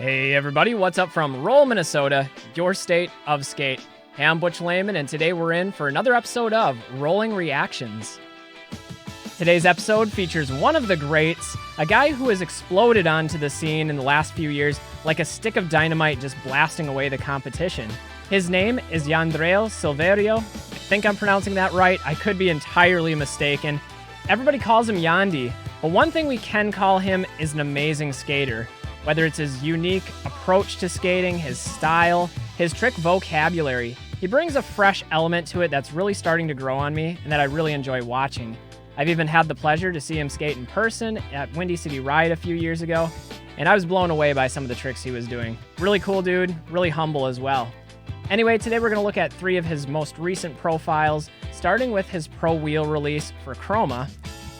Hey everybody, what's up from Roll, Minnesota, your state of skate. Hey, I'm Butch Lehman, and today we're in for another episode of Rolling Reactions. Today's episode features one of the greats, a guy who has exploded onto the scene in the last few years like a stick of dynamite just blasting away the competition. His name is Yandriel Silverio. I think I'm pronouncing that right. I could be entirely mistaken. Everybody calls him Yandy, but one thing we can call him is an amazing skater. Whether it's his unique approach to skating, his style, his trick vocabulary, he brings a fresh element to it that's really starting to grow on me and that I really enjoy watching. I've even had the pleasure to see him skate in person at Windy City Riot a few years ago, and I was blown away by some of the tricks he was doing. Really cool dude, really humble as well. Anyway, today we're going to look at 3 of his most recent profiles, starting with his pro wheel release for Chroma.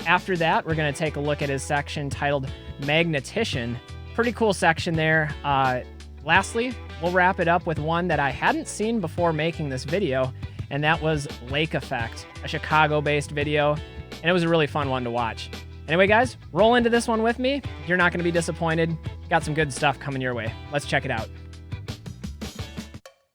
After that, we're going to take a look at his section titled Magnetician. Pretty cool section there. Lastly, we'll wrap it up with one that I hadn't seen before making this video, and that was Lake Effect, a Chicago-based video, and it was a really fun one to watch. Anyway, guys, roll into this one with me. You're not going to be disappointed. Got some good stuff coming your way. Let's check it out.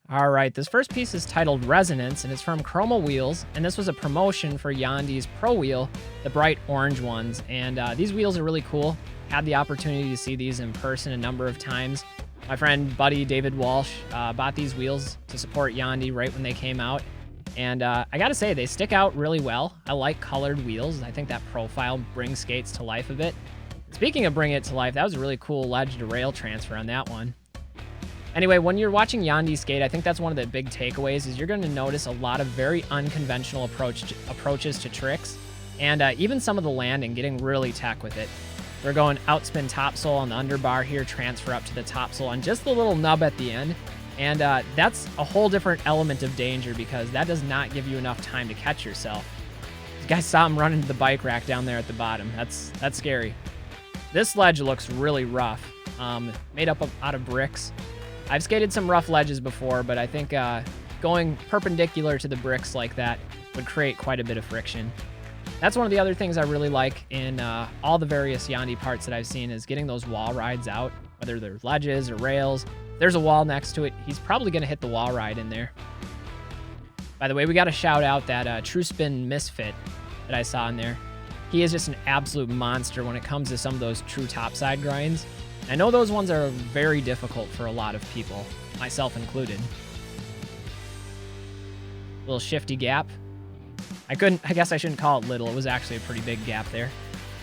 All right, this first piece is titled Resonance, and it's from Chroma Wheels, and this was a promotion for Yandy's Pro Wheel, the bright orange ones, and these wheels are really cool. Had the opportunity to see these in person a number of times. My friend, buddy David Walsh, bought these wheels to support Yandy right when they came out, and I gotta say, they stick out really well. I like colored wheels. I think that profile brings skates to life a bit. Speaking of bringing it to life, that was a really cool ledge to rail transfer on that one. Anyway, when you're watching Yandy skate, I think that's one of the big takeaways is you're going to notice a lot of very unconventional approaches to tricks, and even some of the landing, getting really tech with it. We're going outspin topsole on the underbar here, transfer up to the topsole on just the little nub at the end, and that's a whole different element of danger because that does not give you enough time to catch yourself. You guys saw him run into the bike rack down there at the bottom. That's scary. This ledge looks really rough, made up out of bricks. I've skated some rough ledges before, but I think going perpendicular to the bricks like that would create quite a bit of friction. That's one of the other things I really like in all the various Yandy parts that I've seen is getting those wall rides out, whether they're ledges or rails. There's a wall next to it. He's probably going to hit the wall ride in there. By the way, we got to shout out that True Spin Misfit that I saw in there. He is just an absolute monster when it comes to some of those true topside grinds. I know those ones are very difficult for a lot of people, myself included. Little shifty gap. I guess I shouldn't call it little. It was actually a pretty big gap there.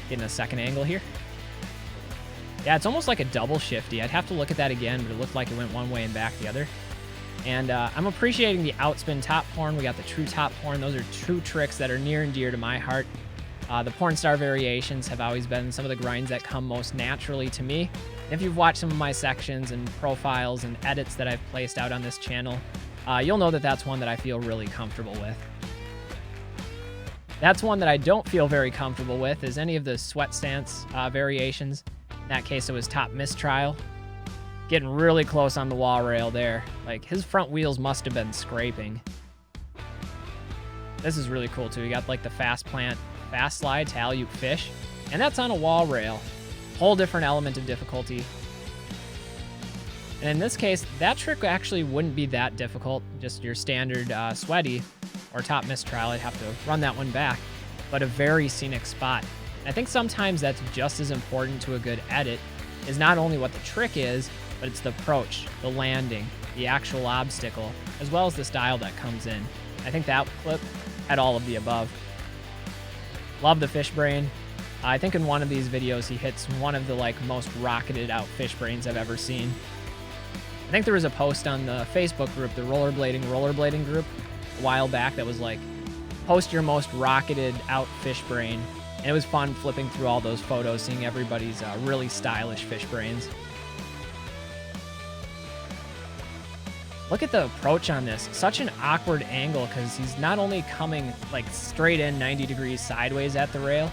Getting a second angle here. Yeah, it's almost like a double shifty. I'd have to look at that again, but it looked like it went one way and back the other. And I'm appreciating the outspin top horn. We got the true top horn. Those are true tricks that are near and dear to my heart. The porn star variations have always been some of the grinds that come most naturally to me. If you've watched some of my sections and profiles and edits that I've placed out on this channel, you'll know that that's one that I feel really comfortable with. That's one that I don't feel very comfortable with is any of the sweat stance variations. In that case, it was top mistrial. Getting really close on the wall rail there. Like, his front wheels must have been scraping. This is really cool, too. You got, like, the fast slide to alley-oop fish, and that's on a wall rail. Whole different element of difficulty. And in this case, that trick actually wouldn't be that difficult. Just your standard sweaty or top mistrial. I'd have to run that one back, but a very scenic spot. I think sometimes that's just as important to a good edit is not only what the trick is, but it's the approach, the landing, the actual obstacle, as well as the style that comes in. I think that clip had all of the above. Love the fish brain. I think in one of these videos, he hits one of the most rocketed out fish brains I've ever seen. I think there was a post on the Facebook group, the rollerblading group, a while back that was like, post your most rocketed out fish brain. And it was fun flipping through all those photos, seeing everybody's really stylish fish brains. Look at the approach on this. Such an awkward angle because he's not only coming straight in 90 degrees sideways at the rail,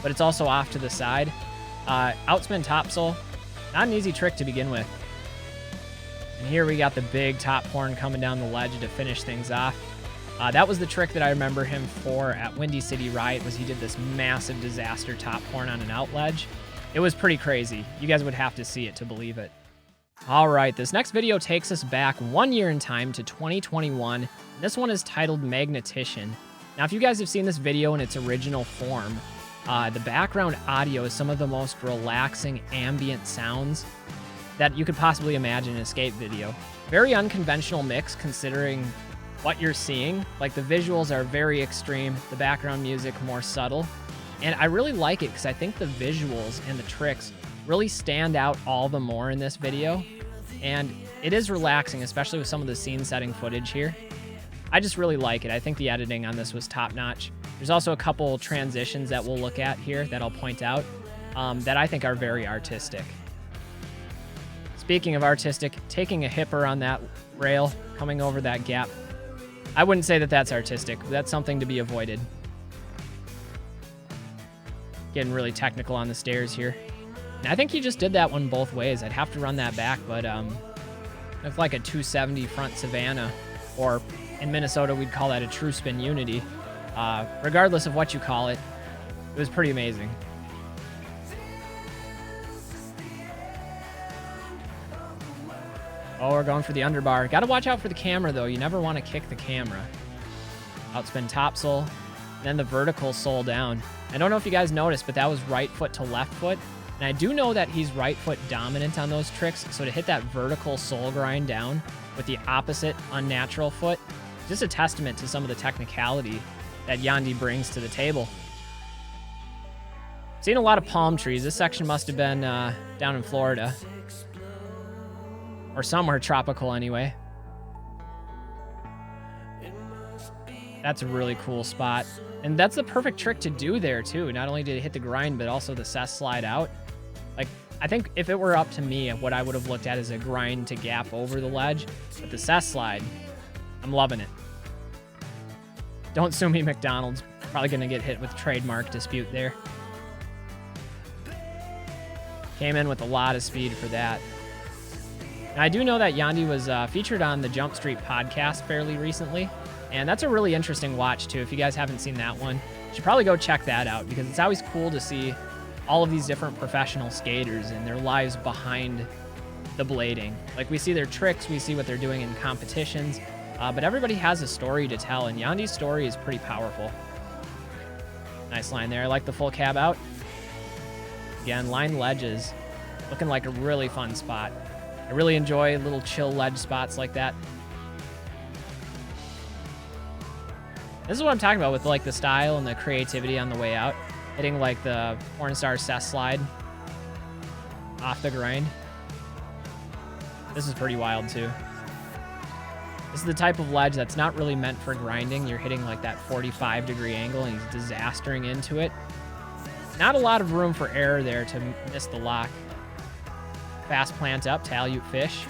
but it's also off to the side. Outspin topsole, not an easy trick to begin with. And here we got the big top horn coming down the ledge to finish things off. That was the trick that I remember him for at Windy City Riot, was he did this massive disaster top horn on an out ledge. It was pretty crazy. You guys would have to see it to believe it. All right, this next video takes us back 1 year in time to 2021. This one is titled Magnetician. Now, if you guys have seen this video in its original form, the background audio is some of the most relaxing ambient sounds that you could possibly imagine in a skate video. Very unconventional mix considering what you're seeing. Like, the visuals are very extreme, the background music more subtle. And I really like it because I think the visuals and the tricks really stand out all the more in this video. And it is relaxing, especially with some of the scene setting footage here. I just really like it. I think the editing on this was top notch. There's also a couple transitions that we'll look at here that I'll point out that I think are very artistic. Speaking of artistic, taking a hipper on that rail, coming over that gap. I wouldn't say that that's artistic. That's something to be avoided. Getting really technical on the stairs here. And I think he just did that one both ways. I'd have to run that back, but it's like a 270 front Savannah, or in Minnesota, we'd call that a true spin unity. Regardless of what you call it, it was pretty amazing. Oh, we're going for the underbar. Got to watch out for the camera, though. You never want to kick the camera. Outspin top sole, then the vertical sole down. I don't know if you guys noticed, but that was right foot to left foot. And I do know that he's right foot dominant on those tricks, so to hit that vertical sole grind down with the opposite unnatural foot, just a testament to some of the technicality that Yandy brings to the table. Seen a lot of palm trees. This section must have been down in Florida. Or somewhere tropical anyway. That's a really cool spot. And that's the perfect trick to do there too. Not only did it hit the grind, but also the cess slide out. Like, I think if it were up to me, what I would have looked at is a grind to gap over the ledge. But the cess slide, I'm loving it. Don't sue me, McDonald's. Probably going to get hit with trademark dispute there. Came in with a lot of speed for that. And I do know that Yandy was featured on the Jump Street podcast fairly recently. And that's a really interesting watch, too. If you guys haven't seen that one, you should probably go check that out, because it's always cool to see all of these different professional skaters and their lives behind the blading. Like, we see their tricks, we see what they're doing in competitions, but everybody has a story to tell, and Yandy's story is pretty powerful. Nice line there. I like the full cab out. Again, line ledges. Looking like a really fun spot. I really enjoy little chill ledge spots like that. This is what I'm talking about with, like, the style and the creativity on the way out. Hitting like the Pornstar cess slide off the grind. This is pretty wild too. This is the type of ledge that's not really meant for grinding. You're hitting like that 45-degree angle and he's disastering into it. Not a lot of room for error there to miss the lock. Fast plant up to alley-oop fish.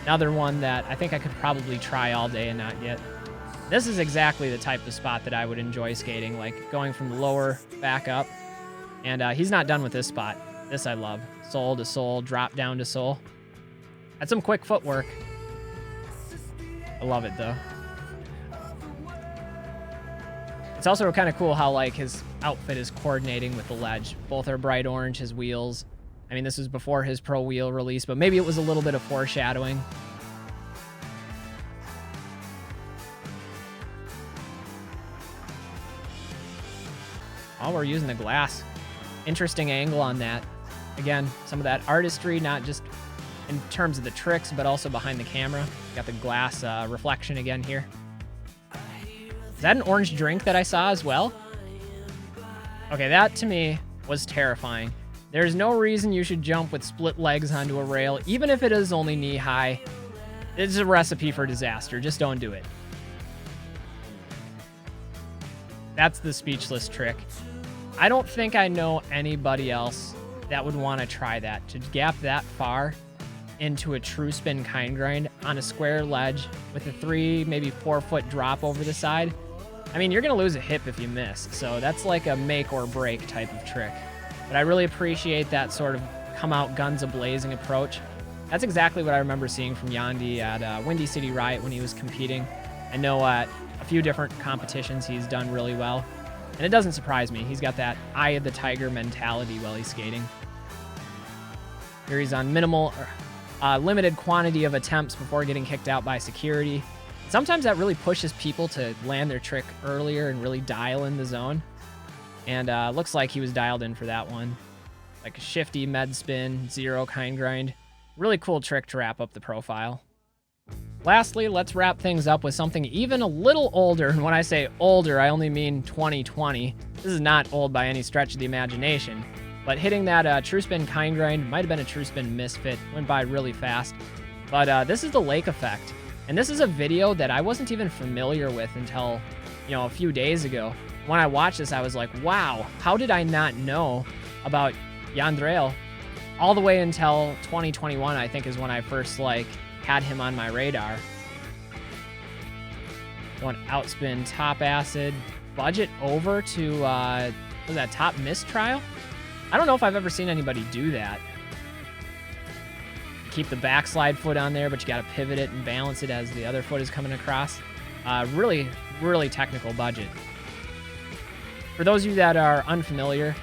Another one that I think I could probably try all day and not get. This is exactly the type of spot that I would enjoy skating, like going from the lower back up. And he's not done with this spot. This I love. Sole to sole, drop down to sole. That's some quick footwork. I love it, though. It's also kind of cool how, like, his outfit is coordinating with the ledge. Both are bright orange, his wheels. I mean, this was before his pro wheel release, but maybe it was a little bit of foreshadowing. Oh, we're using the glass. Interesting angle on that. Again, some of that artistry, not just in terms of the tricks, but also behind the camera. Got the glass reflection again here. Is that an orange drink that I saw as well? Okay, that to me was terrifying. There's no reason you should jump with split legs onto a rail, even if it is only knee high. It's a recipe for disaster. Just don't do it. That's the speechless trick. I don't think I know anybody else that would want to try that, to gap that far into a true spin kind grind on a square ledge with a 3, maybe 4 foot drop over the side. I mean, you're going to lose a hip if you miss, so that's like a make or break type of trick. But I really appreciate that sort of come out guns a-blazing approach. That's exactly what I remember seeing from Yandy at Windy City Riot when he was competing. I know at a few different competitions he's done really well. And it doesn't surprise me. He's got that eye of the tiger mentality while he's skating. Here he's on minimal, limited quantity of attempts before getting kicked out by security. Sometimes that really pushes people to land their trick earlier and really dial in the zone. And looks like he was dialed in for that one. Like a shifty med spin, 0 kind grind. Really cool trick to wrap up the profile. Lastly, let's wrap things up with something even a little older. And when I say older, I only mean 2020. This is not old by any stretch of the imagination. But hitting that true spin kind grind might have been a true spin misfit. Went by really fast. But this is the lake effect. And this is a video that I wasn't even familiar with until, a few days ago. When I watched this, I was like, wow, how did I not know about Yandriel? All the way until 2021, I think, is when I first, had him on my radar. Going outspin, top acid, budget over to, was that top miss trial? I don't know if I've ever seen anybody do that. Keep the backslide foot on there, but you got to pivot it and balance it as the other foot is coming across. Really, really technical budget. For those of you that are unfamiliar,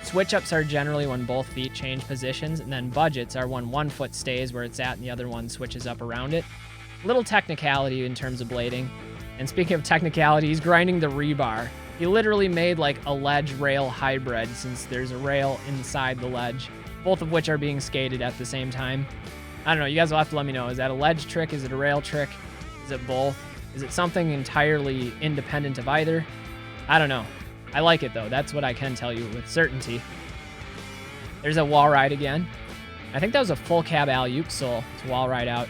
switch-ups are generally when both feet change positions, and then budgets are when one foot stays where it's at and the other one switches up around it. Little technicality in terms of blading. And speaking of technicality, he's grinding the rebar. He literally made a ledge rail hybrid, since there's a rail inside the ledge, both of which are being skated at the same time. I don't know, you guys will have to let me know. Is that a ledge trick? Is it a rail trick? Is it both? Is it something entirely independent of either? I don't know. I like it though. That's what I can tell you with certainty. There's a wall ride again. I think that was a full cab alley-oop soul to wall ride out.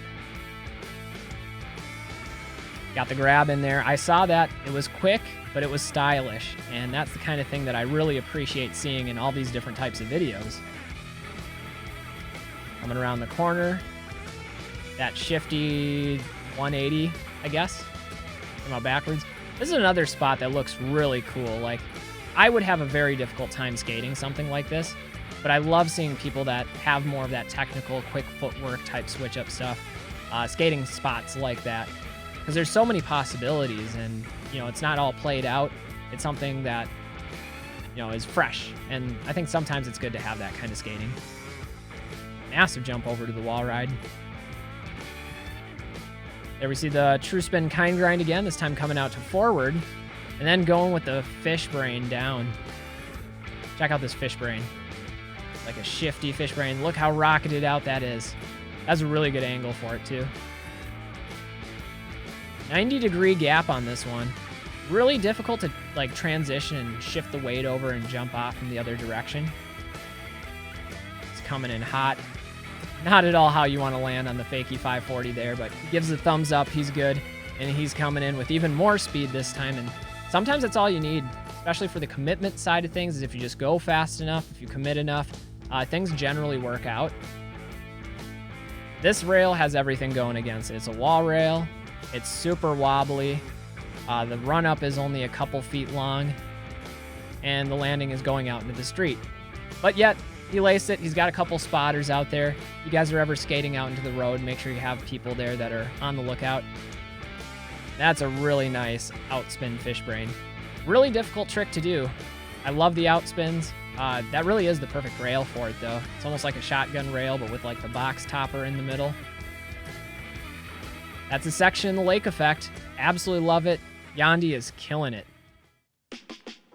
Got the grab in there. I saw that. It was quick, but it was stylish. And that's the kind of thing that I really appreciate seeing in all these different types of videos. Coming around the corner. That shifty 180, I guess. Come out backwards. This is another spot that looks really cool. I would have a very difficult time skating something like this, but I love seeing people that have more of that technical, quick footwork type switch-up stuff, skating spots like that. Because there's so many possibilities, and, it's not all played out. It's something that, is fresh, and I think sometimes it's good to have that kind of skating. Massive jump over to the wall ride. There we see the true spin kind grind again, this time coming out to forward, and then going with the fish brain down. Check out this fish brain. Like a shifty fish brain. Look how rocketed out that is. That's a really good angle for it too. 90-degree gap on this one. Really difficult to transition and shift the weight over and jump off in the other direction. It's coming in hot. Not at all how you want to land on the fakie 540 there, but he gives a thumbs up. He's good, and he's coming in with even more speed this time, and sometimes that's all you need, especially for the commitment side of things, is if you just go fast enough, if you commit enough, things generally work out. This rail has everything going against it. It's a wall rail. It's super wobbly. The run-up is only a couple feet long, and the landing is going out into the street. But yet, he laced it. He's got a couple spotters out there. If you guys are ever skating out into the road, make sure you have people there that are on the lookout. That's a really nice outspin fish brain. Really difficult trick to do. I love the outspins. That really is the perfect rail for it, though. It's almost like a shotgun rail, but with the box topper in the middle. That's a section in the lake effect. Absolutely love it. Yandy is killing it.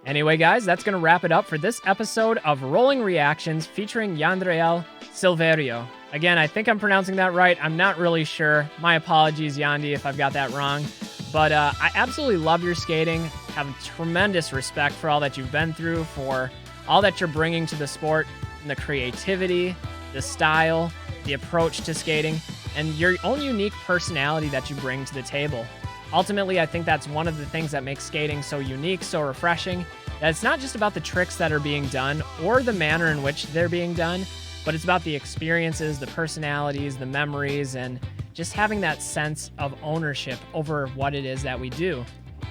Anyway, guys, that's going to wrap it up for this episode of Rolling Reactions featuring Yandriel Silverio. Again, I think I'm pronouncing that right. I'm not really sure. My apologies, Yandy, if I've got that wrong. But I absolutely love your skating. Have tremendous respect for all that you've been through, for all that you're bringing to the sport, and the creativity, the style, the approach to skating, and your own unique personality that you bring to the table. Ultimately, I think that's one of the things that makes skating so unique, so refreshing, that it's not just about the tricks that are being done or the manner in which they're being done, but it's about the experiences, the personalities, the memories, and just having that sense of ownership over what it is that we do.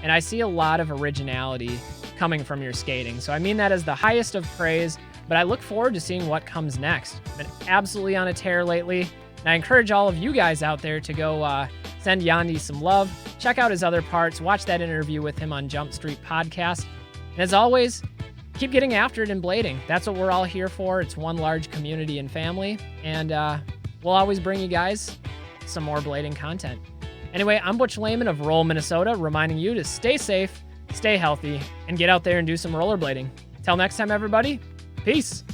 And I see a lot of originality coming from your skating. So I mean that as the highest of praise, but I look forward to seeing what comes next. Been absolutely on a tear lately, and I encourage all of you guys out there to go send Yandy some love. Check out his other parts. Watch that interview with him on Jump Street Podcast. And as always, keep getting after it in blading. That's what we're all here for. It's one large community and family. And we'll always bring you guys some more blading content. Anyway, I'm Butch Lehman of Roll Minnesota, reminding you to stay safe, stay healthy, and get out there and do some rollerblading. Till next time, everybody, peace.